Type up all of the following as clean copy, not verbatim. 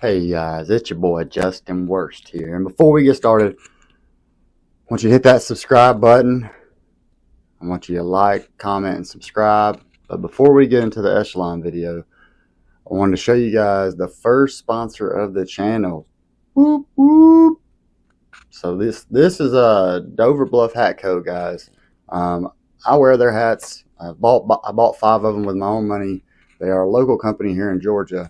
Hey guys, it's your boy Justin Worst here. And before we get started, I want you to hit that subscribe button. I want you to like, comment, and subscribe. But before we get into the Echelon video, I wanted to show you guys the first sponsor of the channel. Whoop whoop. So this is a Dover Bluff Hat Co. guys. I wear their hats. I bought 5 of them with my own money. They are a local company here in Georgia.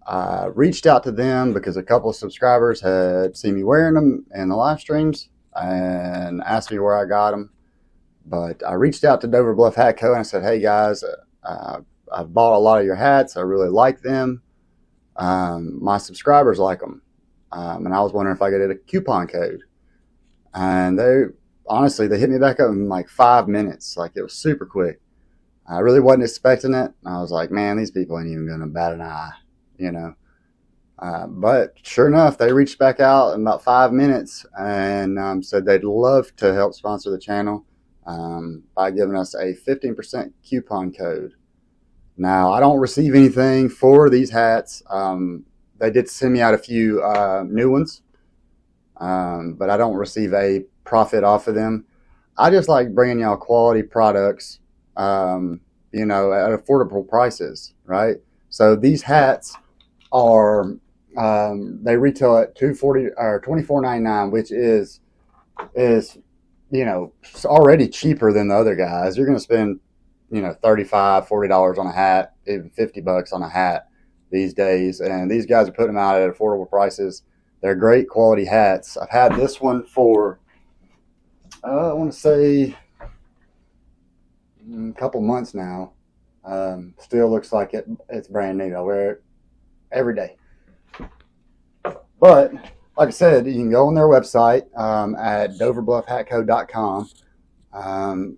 I reached out to them because a couple of subscribers had seen me wearing them in the live streams and asked me where I got them. But I reached out to Dover Bluff Hat Co. and I said, hey guys, I've bought a lot of your hats. I really like them. My subscribers like them. And I was wondering if I could get a coupon code. And they hit me back up in like 5 minutes. Like, it was super quick. I really wasn't expecting it. I was like, man, these people ain't even going to bat an eye. But sure enough, they reached back out in about 5 minutes and said they'd love to help sponsor the channel by giving us a 15% coupon code. Now, I don't receive anything for these hats. They did send me out a few new ones, but I don't receive a profit off of them. I just like bringing y'all quality products, at affordable prices, right? So these hats are they retail at $240 or $24.99, which is already cheaper than the other guys. You're going to spend $35, $40 on a hat, even $50 on a hat these days, and these guys are putting them out at affordable prices. They're great quality hats. I've had this one for I want to say a couple months now. Still looks like it's brand new. I wear it every day. But like I said, you can go on their website at doverbluffhatco.com.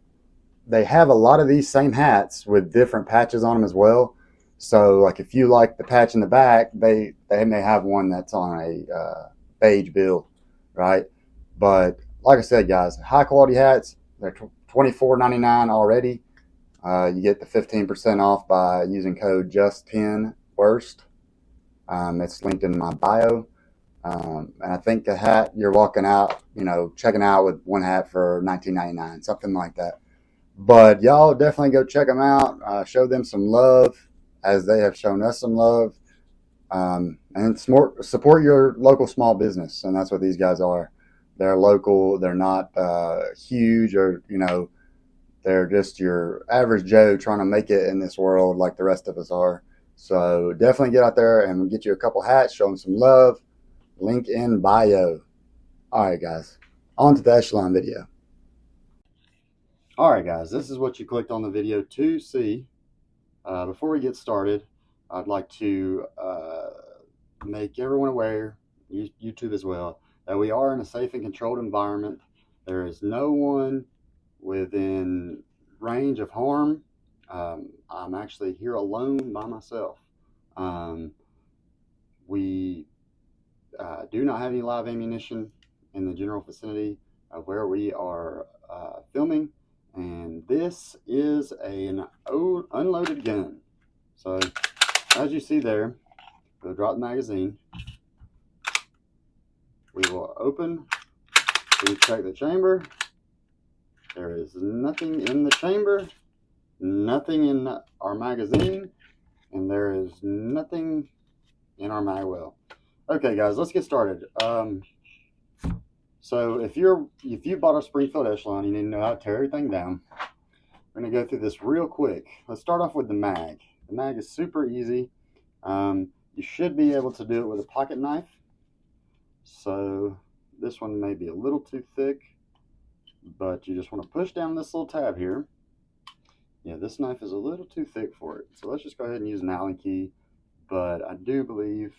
They have a lot of these same hats with different patches on them as well. So like if you like the patch in the back, they may have one that's on a beige build, right? But like I said, guys, high quality hats, they're $24.99 already. You get the 15% off by using code JUST10WORST. It's linked in my bio. And I think the hat you're walking out, checking out with one hat for $19.99, something like that. But y'all definitely go check them out. Show them some love as they have shown us some love. And support your local small business. And that's what these guys are. They're local. They're not huge or, they're just your average Joe trying to make it in this world like the rest of us are. So definitely get out there and get you a couple hats, show them some love. Link in bio. All right, guys, on to the Echelon video. All right, guys, this is what you clicked on the video to see. Before we get started, I'd like to make everyone aware, YouTube as well, that we are in a safe and controlled environment. There is no one within range of harm. I'm actually here alone by myself. We do not have any live ammunition in the general vicinity of where we are filming, and this is an unloaded gun. So as you see there, we'll drop the magazine. We will open, we check the chamber. There is nothing in the chamber, nothing in our magazine, and there is nothing in our mag well. Okay, guys, let's get started. So if you bought a Springfield Echelon, you need to know how to tear everything down. We're going to go through this real quick. Let's start off with the mag. The mag is super easy. You should be able to do it with a pocket knife. So this one may be a little too thick, but you just want to push down this little tab here. Yeah, this knife is a little too thick for it. So let's just go ahead and use an Allen key. But I do believe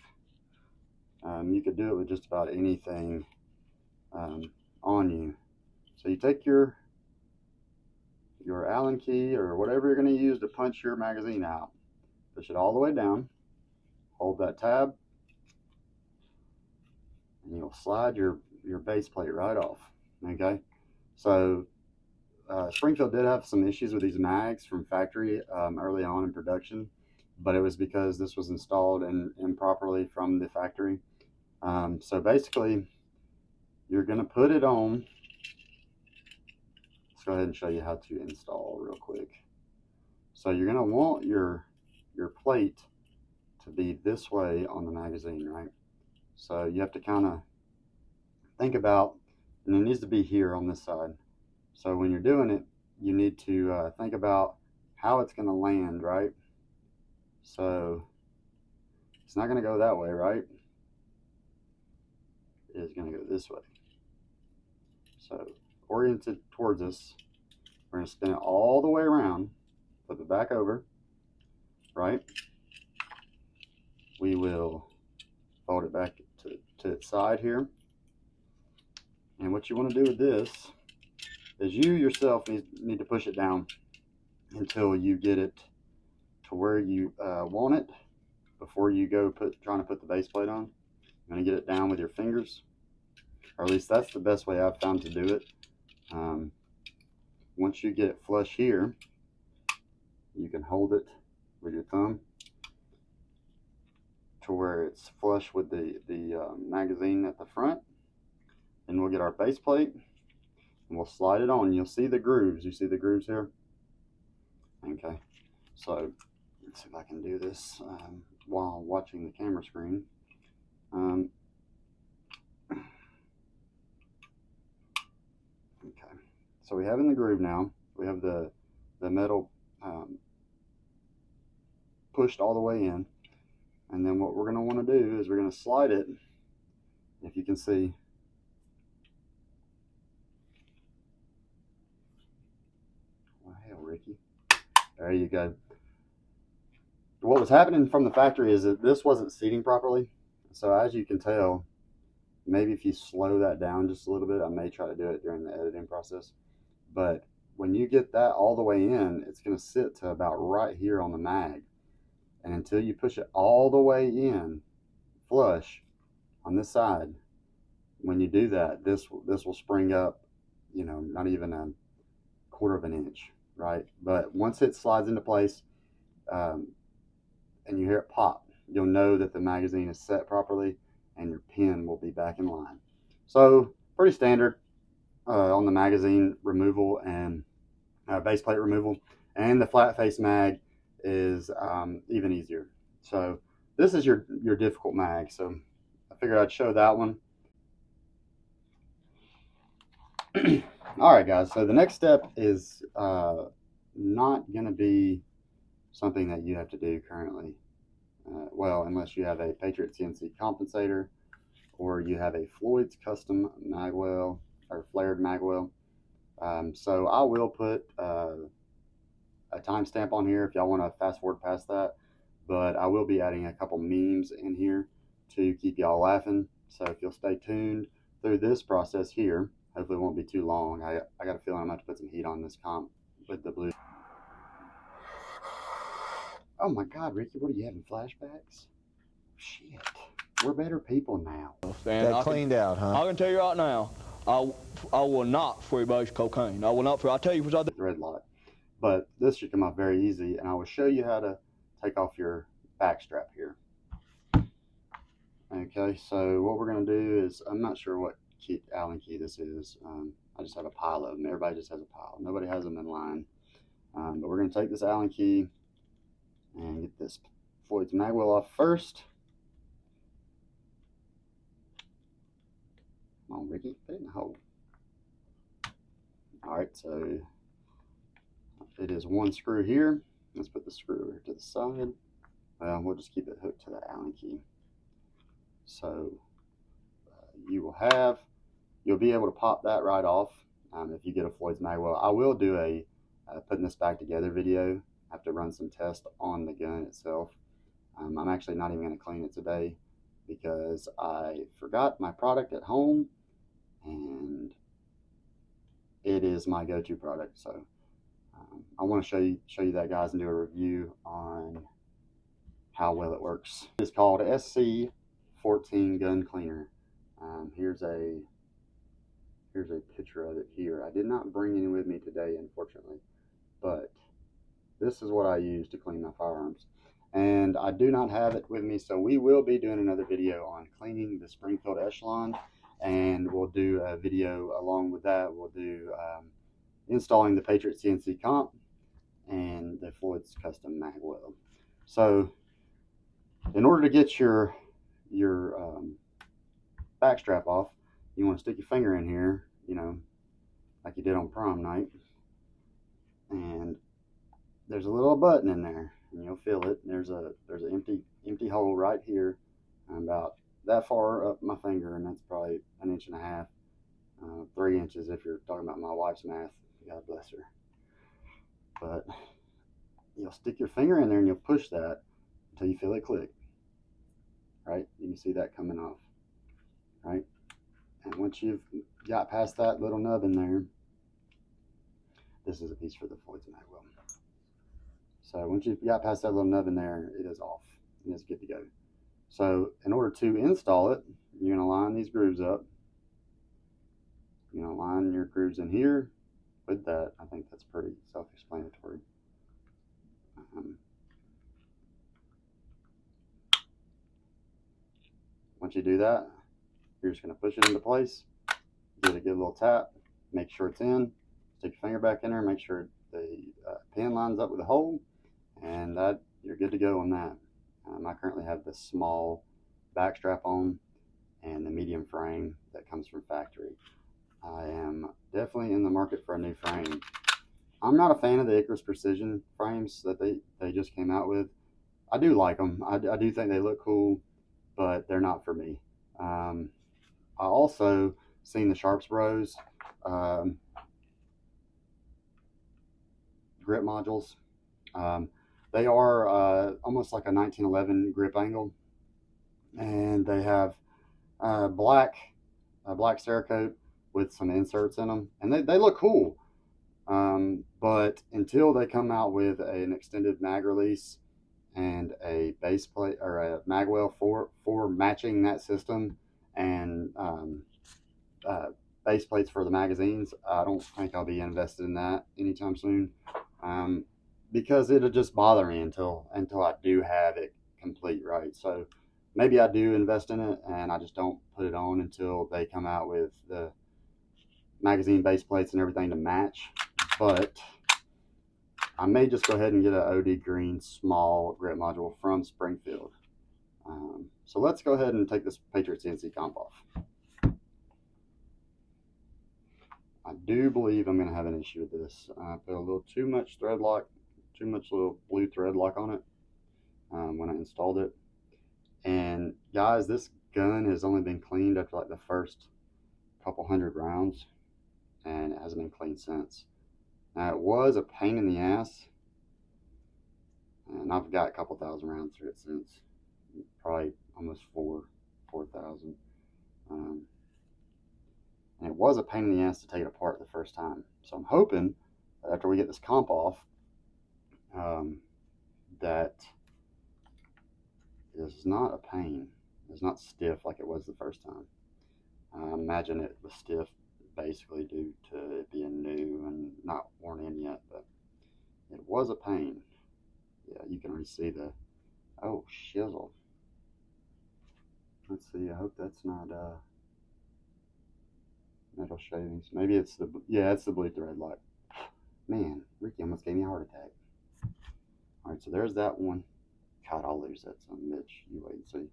you could do it with just about anything on you. So you take your Allen key or whatever you're going to use to punch your magazine out. Push it all the way down. Hold that tab. And you'll slide your base plate right off. Okay? So Springfield did have some issues with these mags from factory early on in production. but it was because this was installed improperly from the factory. So basically, you're going to put it on. Let's go ahead and show you how to install real quick. So you're going to want your plate to be this way on the magazine, right? So you have to kind of think about, and it needs to be here on this side. So when you're doing it, you need to think about how it's going to land, right? So it's not going to go that way, right? It is going to go this way. So oriented towards us, we're going to spin it all the way around, flip it back over, right? We will fold it back to its side here. And what you want to do with this is you yourself need to push it down until you get it to where you want it before you go trying to put the base plate on. You're going to get it down with your fingers, or at least that's the best way I've found to do it. Once you get it flush here, you can hold it with your thumb to where it's flush with the magazine at the front. And we'll get our base plate and we'll slide it on. You'll see the grooves. You see the grooves here? Okay, so let's see if I can do this while watching the camera screen. Okay, so we have in the groove now. We have the metal pushed all the way in. And then what we're going to want to do is we're going to slide it. If you can see, well, hell, Ricky. There you go. What was happening from the factory is that this wasn't seating properly. So as you can tell, maybe if you slow that down just a little bit, I may try to do it during the editing process. But when you get that all the way in, it's going to sit to about right here on the mag. And until you push it all the way in, flush on this side, when you do that, this will spring up, you know, not even a quarter of an inch, right? But once it slides into place and you hear it pop, you'll know that the magazine is set properly and your pin will be back in line. So pretty standard on the magazine removal and base plate removal. And the flat face mag is even easier. So this is your difficult mag. So I figured I'd show that one. All right, guys. So the next step is not going to be something that you have to do currently. Well, unless you have a Patriot CNC compensator or you have a Floyd's custom magwell or flared magwell. So I will put a timestamp on here if y'all want to fast forward past that, but I will be adding a couple memes in here to keep y'all laughing. So if you'll stay tuned through this process here, hopefully it won't be too long. I got a feeling I'm going to put some heat on this comp with the blue. Oh my God, Ricky, what are you having, flashbacks? Shit, we're better people now. That cleaned out, huh? I can tell you right now, I will not freebase cocaine. I will not. I'll tell you what I do. Red light. But this should come out very easy, and I will show you how to take off your back strap here. Okay, so what we're going to do is, I'm not sure what Allen key this is. I just have a pile of them. Everybody just has a pile. Nobody has them in line. But we're going to take this Allen key and get this Floyd's magwell off first. Come on, Ricky, put it in the hole. All right, so it is one screw here. Let's put the screw over to the side. We'll just keep it hooked to the Allen key. So you'll be able to pop that right off if you get a Floyd's magwell. I will do a putting this back together video. I have to run some tests on the gun itself. I'm actually not even going to clean it today because I forgot my product at home, and it is my go-to product. So I want to show you that, guys, and do a review on how well it works. It's called SC14 Gun Cleaner. Here's a picture of it here. I did not bring any with me today, unfortunately, but this is what I use to clean my firearms. and I do not have it with me, so we will be doing another video on cleaning the Springfield Echelon, and we'll do a video along with that. We'll do installing the Patriot CNC comp and the Floyd's custom mag weld. So in order to get your back strap off, you want to stick your finger in here, you know, like you did on prom night, and there's a little button in there, and you'll feel it. There's an empty hole right here, about that far up my finger, and that's probably 1.5 inches, 3 inches if you're talking about my wife's math. God bless her. But you'll stick your finger in there and you'll push that until you feel it click. Right? You can see that coming off. Right? And once you've got past that little nub in there, this is a piece for the Floyd's mag weld. So once you've got past that little nub in there, it is off and it's good to go. So in order to install it, you're going to line these grooves up. You're going to line your grooves in here with that. I think that's pretty self-explanatory. Once you do that, you're just going to push it into place, give it a good little tap, make sure it's in, stick your finger back in there, make sure the pin lines up with the hole, and that you're good to go on that. I currently have the small back strap on and the medium frame that comes from factory. I am definitely in the market for a new frame. I'm not a fan of the Icarus Precision frames that they just came out with. I do like them. I do think they look cool, but they're not for me. I also seen the Sharps Bros grip modules. They are almost like a 1911 grip angle, and they have a black Cerakote with some inserts in them, and they look cool. But until they come out with an extended mag release and a base plate or a mag weld for matching that system, and base plates for the magazines, I don't think I'll be invested in that anytime soon. Because it'll just bother me until I do have it complete, right? So maybe I do invest in it and I just don't put it on until they come out with the magazine base plates and everything to match. But I may just go ahead and get an OD green small grip module from Springfield. So let's go ahead and take this Patriot CNC comp off. I do believe I'm going to have an issue with this. I put a little too much thread lock, too much little blue thread lock on it when I installed it. And guys, this gun has only been cleaned after like the first couple hundred rounds, and it hasn't been cleaned since. Now, it was a pain in the ass, and I've got a couple thousand rounds through it since, probably almost 4,000. And it was a pain in the ass to take it apart the first time. So I'm hoping that after we get this comp off, that it is not a pain. It's not stiff like it was the first time. I imagine it was stiff basically due to it being new and not worn in yet, but it was a pain. Yeah, you can already see the, oh, shizzle. Let's see, I hope that's not metal shavings. Maybe it's the, yeah, it's the blue thread lock. Man, Ricky almost gave me a heart attack. All right, so there's that one. God, I'll lose that son of a bitch. You wait and see.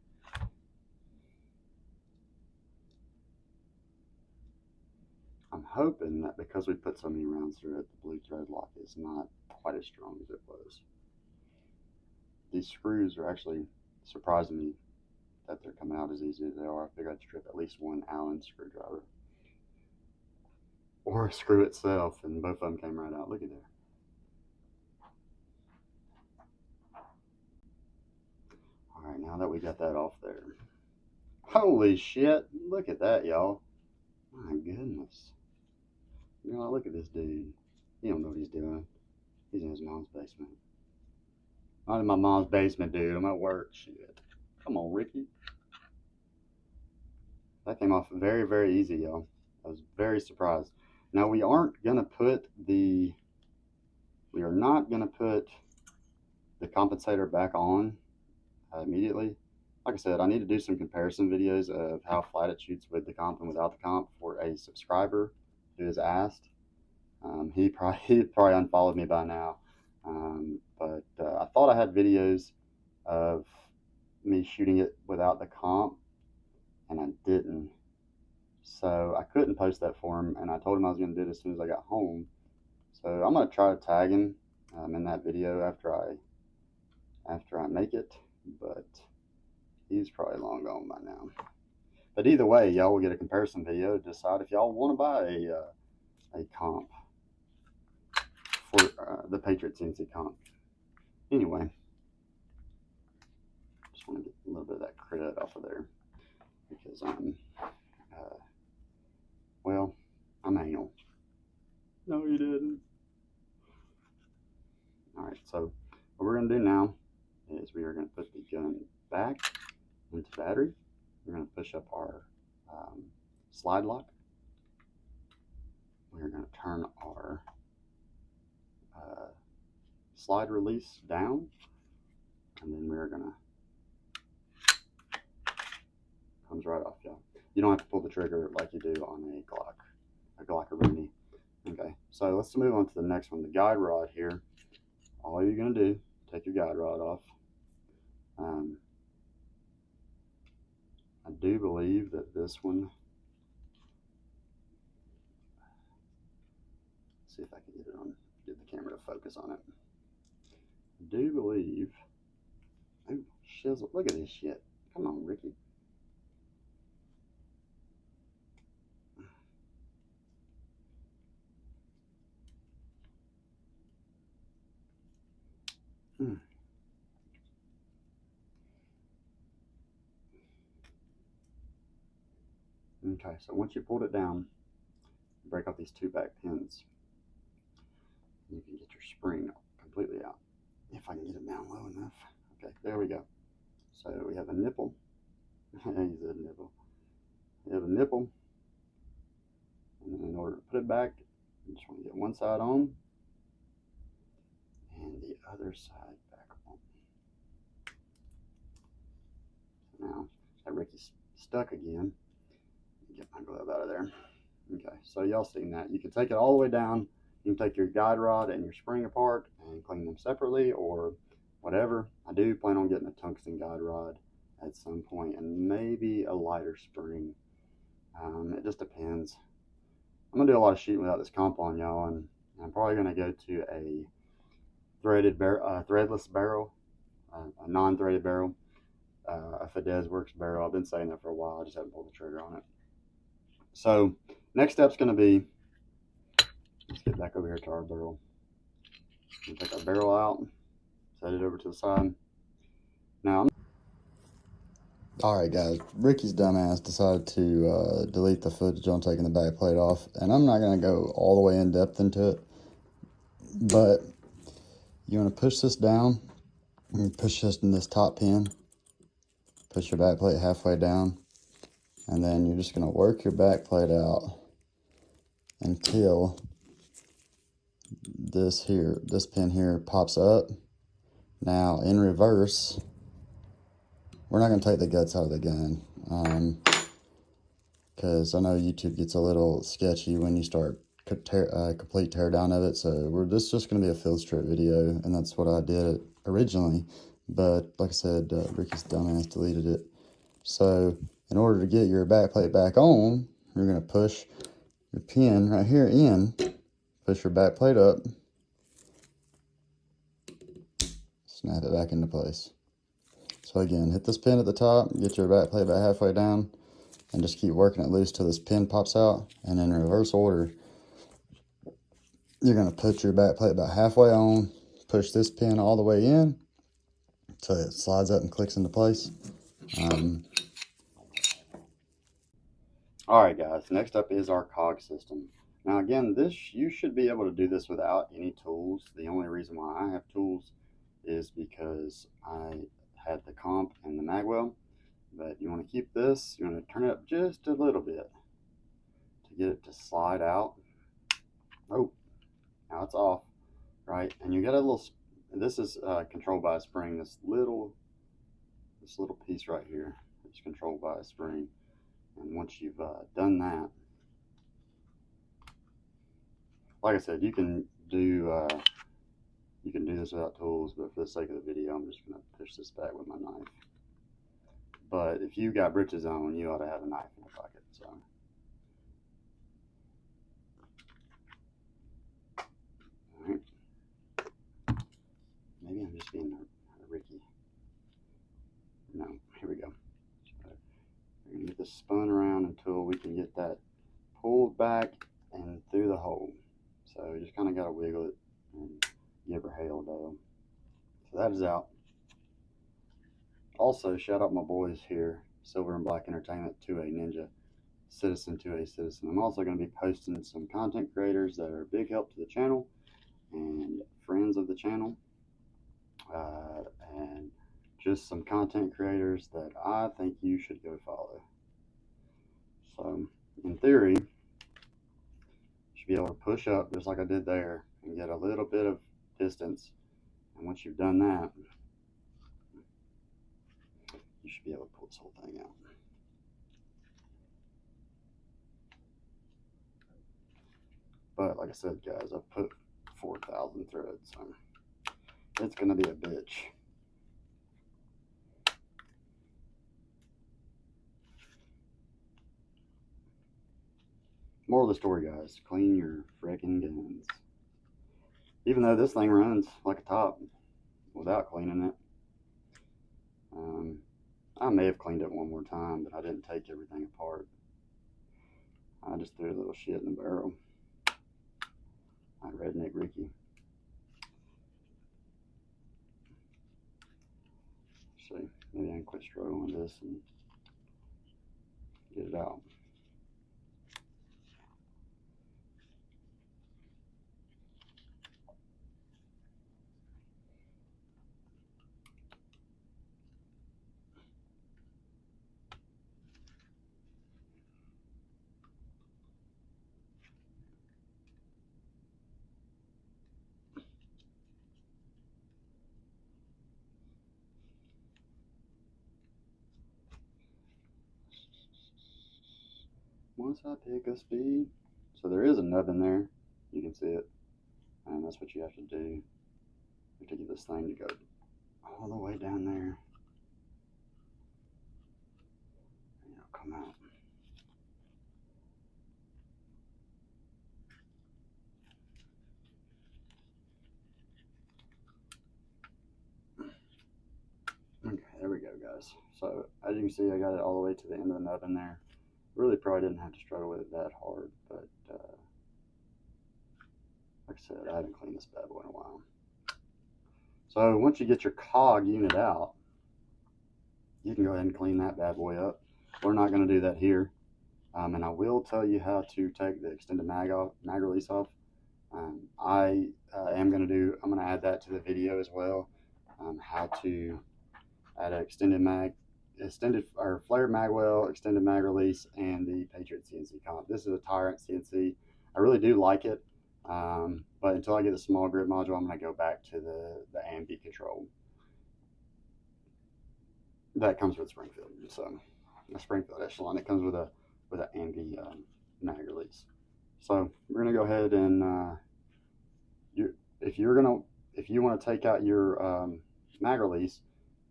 I'm hoping that because we put so many rounds through it, the blue thread lock is not quite as strong as it was. These screws are actually surprising me that they're coming out as easy as they are. I figured I'd strip at least one Allen screwdriver or a screw itself, and both of them came right out. Look at there. All right, now that we got that off there, holy shit, look at that, y'all. My goodness. You know, look at this dude. He don't know what he's doing. He's in his mom's basement. Not in my mom's basement, dude. I'm at work. Shit. Come on, Ricky. That came off very, very easy, y'all. I was very surprised. Now, we aren't going to put the, we are not going to put the compensator back on immediately. Like I said, I need to do some comparison videos of how flat it shoots with the comp and without the comp for a subscriber who has asked. He probably unfollowed me by now, but I thought I had videos of me shooting it without the comp, and I didn't. So I couldn't post that for him, and I told him I was going to do it as soon as I got home. So I'm going to try to tag him in that video after I make it, but he's probably long gone by now. But either way, y'all will get a comparison video to decide if y'all want to buy a comp for the Patriot CNC comp. Anyway, just want to get a little bit of that credit off of there because I'm anal. No, you didn't. Alright, so what we're going to do now is we are going to put the gun back into battery. We're going to push up our slide lock. We're going to turn our slide release down, and then we're going to, comes right off, y'all. You don't have to pull the trigger like you do on a Glockaroonie. Okay, so let's move on to the next one, the guide rod here. All you're going to do, take your guide rod off. I do believe that this one, let's see if I can get the camera to focus on it. I do believe, oh shizzle, look at this shit. Come on, Ricky. Okay, so once you pulled it down, break off these two back pins. You can get your spring completely out. If I can get it down low enough. Okay, there we go. So we have a nipple. He said nipple. We have a nipple. And then in order to put it back, you just want to get one side on and the other side back on. So now that Ricky's stuck again. Get my glove out of there. Okay, so y'all seen that. You can take it all the way down. You can take your guide rod and your spring apart and clean them separately or whatever. I do plan on getting a tungsten guide rod at some point and maybe a lighter spring. It just depends. I'm gonna do a lot of shooting without this comp on, y'all, and I'm probably gonna go to a threadless barrel, a non-threaded barrel, a Fidesz Works barrel. I've been saying that for a while. I just haven't pulled the trigger on it. So next step's going to be, let's get back over here to our barrel. We'll take our barrel out, set it over to the side. Now, alright guys, Ricky's dumbass decided to delete the footage on taking the back plate off, and I'm not going to go all the way in depth into it, but you want to push this down, and push this in this top pin, push your back plate halfway down, and then you're just going to work your back plate out until this pin here pops up. Now in reverse, we're not going to take the guts out of the gun because I know YouTube gets a little sketchy when you start complete teardown of it. So this is just going to be a field strip video, and that's what I did originally. But like I said, Ricky's dumbass deleted it. So in order to get your back plate back on, you're going to push your pin right here in, push your back plate up, snap it back into place. So again, hit this pin at the top, get your back plate about halfway down, and just keep working it loose till this pin pops out. And in reverse order, you're going to put your back plate about halfway on, push this pin all the way in till it slides up and clicks into place. Alright guys, next up is our cog system. Now again, you should be able to do this without any tools. The only reason why I have tools is because I had the comp and the magwell. But you want to keep this, you want to turn it up just a little bit to get it to slide out. Oh, now it's off, right? And you got a little, this is controlled by a spring. This little piece right here is controlled by a spring. And once you've done that, like I said, you can do this without tools, but for the sake of the video, I'm just going to push this back with my knife. But if you got britches on, you ought to have a knife in your pocket. So, all right. Maybe I'm just being a Ricky. No, here we go. We're going to get this spun around until we can get that pulled back and through the hole. So you just kind of got to wiggle it and give her hail down. So that is out. Also, shout out my boys here, Silver and Black Entertainment, 2A Ninja, Citizen, 2A Citizen. I'm also going to be posting some content creators that are a big help to the channel and friends of the channel, and just some content creators that I think you should go follow. So, in theory, you should be able to push up just like I did there and get a little bit of distance. And once you've done that, you should be able to pull this whole thing out. But like I said, guys, I've put 4,000 through it, so it's going to be a bitch. Moral of the story, guys, clean your freaking guns. Even though this thing runs like a top without cleaning it. I may have cleaned it one more time, but I didn't take everything apart. I just threw a little shit in the barrel. Like Redneck Ricky. See, maybe I can quit struggling with this and get it out. Once I pick a speed, so there is a nub in there, you can see it, and that's what you have to do. You have to get this thing to go all the way down there, and it'll come out. Okay, there we go, guys. So as you can see, I got it all the way to the end of the nub in there. Really probably didn't have to struggle with it that hard, but like I said, I haven't cleaned this bad boy in a while. So once you get your cog unit out, you can go ahead and clean that bad boy up. We're not going to do that here, and I will tell you how to take the extended mag release off. I'm going to add that to the video as well. How to add an flared mag well, extended mag release, and the Patriot CNC comp. This is a Tyrant CNC. I really do like it, but until I get a small grip module, I'm going to go back to the ambi control that comes with Springfield. So a Springfield Echelon, it comes with an ambi mag release. So we're going to go ahead and if you want to take out your mag release,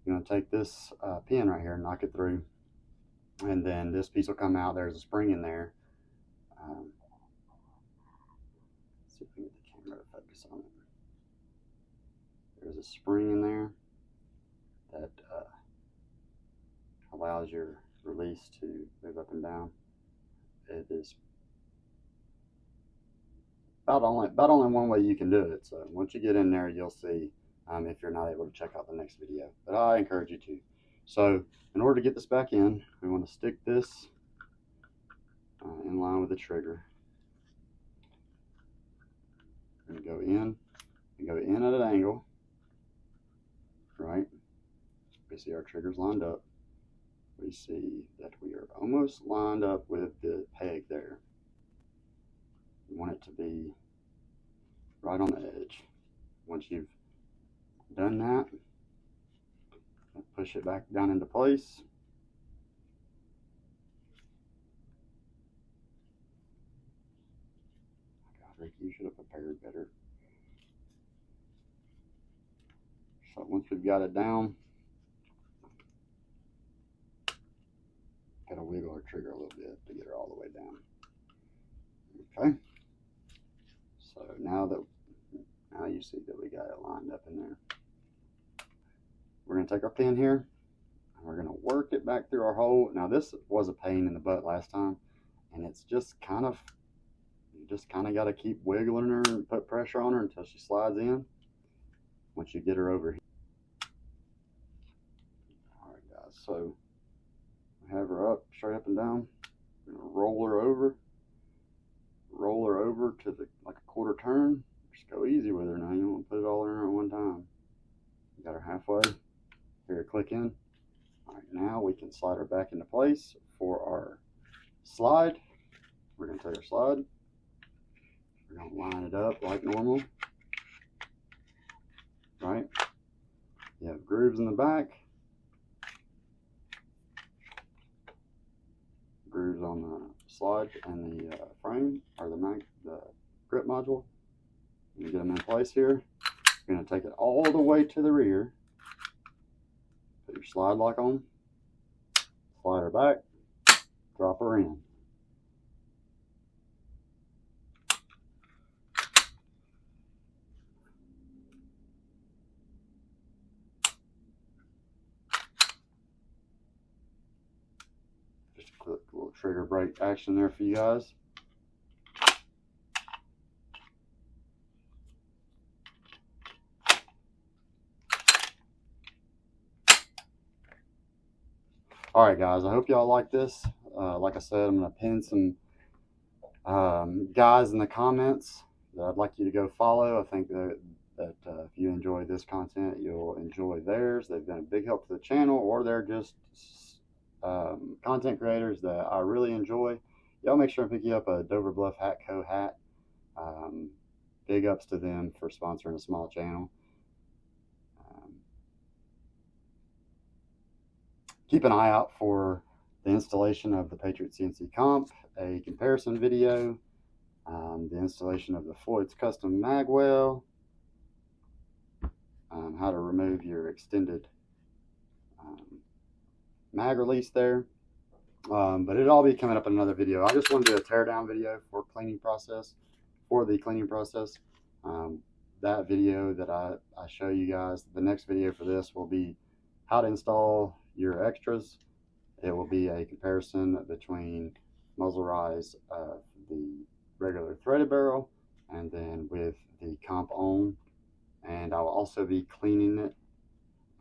you're going to take this pin right here and knock it through, and then this piece will come out. There's a spring in there. Let's see if we can get the camera to focus on it. There's a spring in there that allows your release to move up and down. It is about only one way you can do it. So once you get in there, you'll see if you're not able to check out the next video. But I encourage you to. So in order to get this back in, we want to stick this in line with the trigger. We're going to go in at an angle, right? We see our triggers lined up. We see that we are almost lined up with the peg there. We want it to be right on the edge. Once you've Done that. Push it back down into place. God, Ricky, you should have prepared better. So once we've got it down, gotta wiggle our trigger a little bit to get her all the way down. Okay. So now you see that we got it lined up in there. We're gonna take our pin here and we're gonna work it back through our hole. Now this was a pain in the butt last time, and it's just kind of, you just kind of got to keep wiggling her and put pressure on her until she slides in. Once you get her over here. All right, guys. So have her up, straight up and down. We're gonna roll her over to the like a quarter turn. Just go easy with her now. You don't want to put it all in her at one time. You got her halfway. Here, click in. All right, now we can slide her back into place for our slide. We're gonna take our slide. We're gonna line it up like normal. Right? You have grooves in the back. Grooves on the slide and the frame, or the grip module. You get them in place here. You're going to take it all the way to the rear. Put your slide lock on. Slide her back. Drop her in. Just a quick little trigger brake action there for you guys. All right, guys, I hope y'all like this. Like I said, I'm going to pin some guys in the comments that I'd like you to go follow. I think that if you enjoy this content, you'll enjoy theirs. They've been a big help to the channel, or they're just content creators that I really enjoy. Y'all make sure and pick you up a Dover Bluff Hat Co. hat. Big ups to them for sponsoring a small channel. Keep an eye out for the installation of the Patriot CNC comp, a comparison video, the installation of the Floyd's custom magwell, how to remove your extended mag release there. But it'll all be coming up in another video. I just want to do a teardown video for the cleaning process. That video that I show you guys, the next video for this will be how to install your extras. It will be a comparison between muzzle rise of the regular threaded barrel and then with the comp on, and I'll also be cleaning it,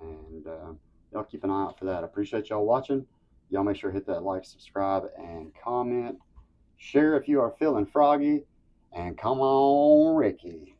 and y'all keep an eye out for that. I appreciate y'all watching. Y'all make sure to hit that like, subscribe, and comment. Share if you are feeling froggy, and come on, Ricky.